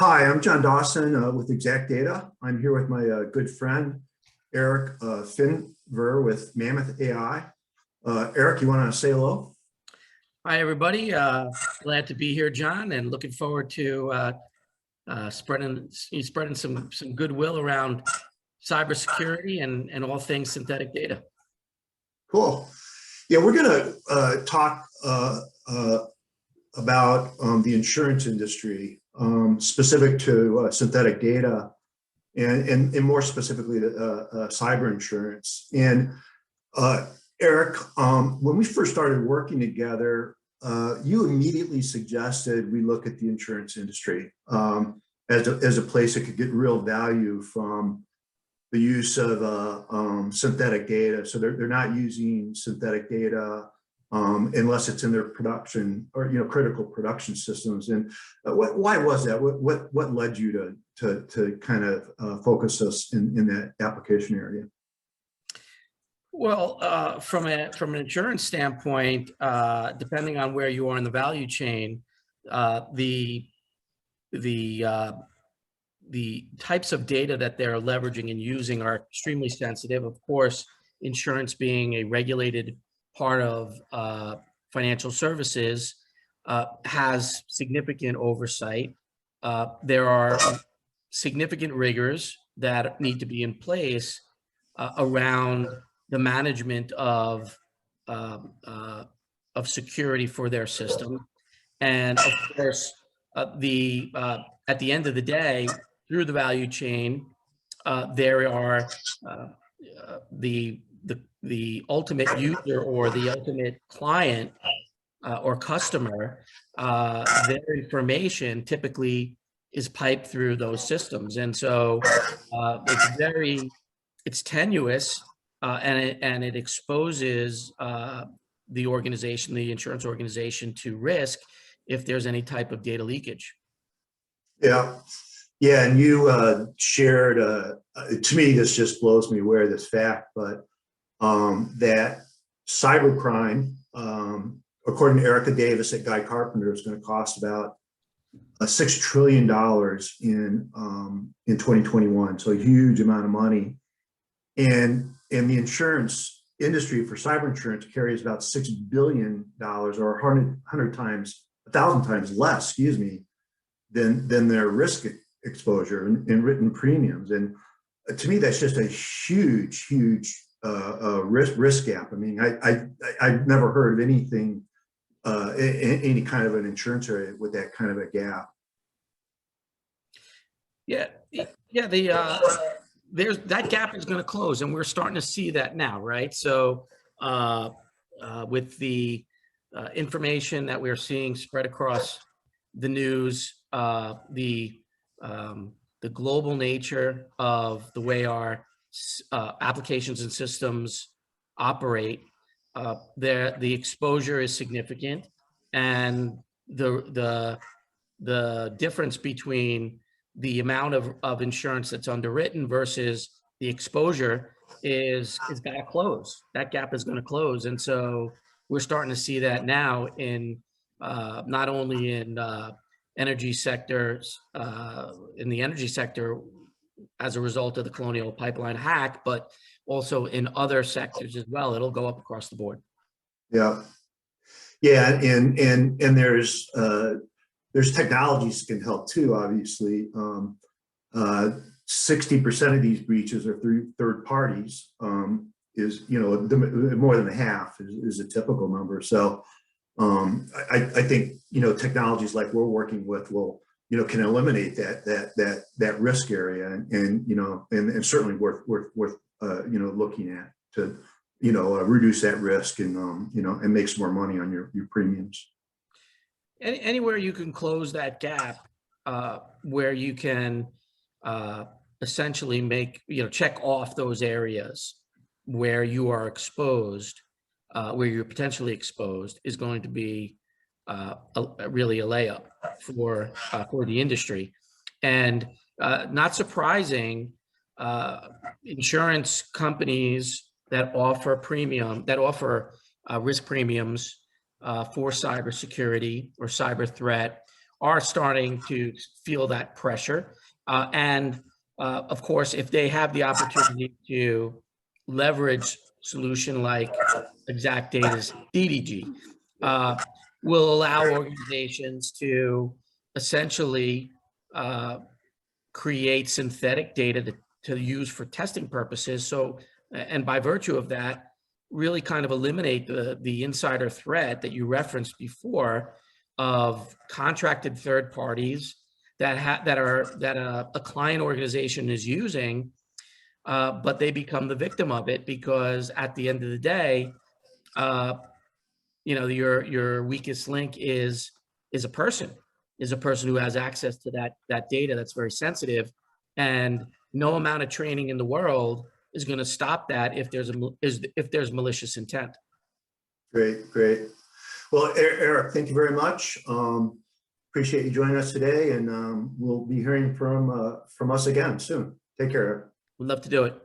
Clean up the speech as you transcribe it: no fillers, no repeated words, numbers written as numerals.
Hi, I'm John Dawson with ExactData. I'm here with my good friend, Eric Finver with MammothAI. Eric, you want to say hello? Hi, everybody. Glad to be here, John, and looking forward to spreading some goodwill around cybersecurity and all things synthetic data. Cool. Yeah, we're going to talk about the insurance industry, specific to synthetic data, and more specifically cyber insurance. And Eric, when we first started working together, you immediately suggested we look at the insurance industry as a place that could get real value from the use of synthetic data. So they're not using synthetic data unless it's in their production or critical production systems. And why was that? What led you to kind of focus us in that application area? Well, from an insurance standpoint, depending on where you are in the value chain, the types of data that they're leveraging and using are extremely sensitive. Of course, insurance being a regulated part of financial services has significant oversight. There are significant rigors that need to be in place around the management of security for their system. And of course, at the end of the day, through the value chain, there are the ultimate user or the ultimate client or customer. Their information typically is piped through those systems, and so it's tenuous, and it exposes the insurance organization, to risk if there's any type of data leakage. Yeah. Yeah, and you shared, to me, this just blows me away, this fact, but that cybercrime, according to Erica Davis at Guy Carpenter, is going to cost about $6 trillion in 2021, so a huge amount of money. And the insurance industry for cyber insurance carries about $6 billion, or 1,000 times less, excuse me, than their risk exposure in written premiums. And to me, that's just a huge risk gap. I mean, I've never heard of anything, any kind of an insurance area with that kind of a gap. Yeah, there's that gap is going to close, and we're starting to see that now, right? So with the information that we're seeing spread across the news, the global nature of the way our applications and systems operate, the exposure is significant, and the difference between the amount of insurance that's underwritten versus the exposure is going to close. That gap is going to close, and so we're starting to see that now in not only in energy sectors, in the energy sector as a result of the Colonial Pipeline hack, but also in other sectors as well. It'll go up across the board. Yeah, yeah, and there's technologies that can help too. Obviously, 60% of these breaches are through third parties. Is more than half is a typical number. So I think technologies like we're working with will can eliminate that risk area, and certainly worth looking at to reduce that risk and make some more money on your premiums. Anywhere you can close that gap, where you can essentially check off those areas where you are exposed, where you're potentially exposed, is going to be really a layup for the industry. And not surprising, insurance companies that offer risk premiums for cybersecurity or cyber threat are starting to feel that pressure. Of course, if they have the opportunity to leverage solution like ExactData's DDG, will allow organizations to essentially create synthetic data to use for testing purposes. So, and by virtue of that, really kind of eliminate the insider threat that you referenced before of contracted third parties that a client organization is using, but they become the victim of it because at the end of the day, your weakest link is a person who has access to that data that's very sensitive, and no amount of training in the world is going to stop that if there's malicious intent. Great, great. Well, Eric, thank you very much. Appreciate you joining us today, and we'll be hearing from us again soon. Take care, Eric. We'd love to do it.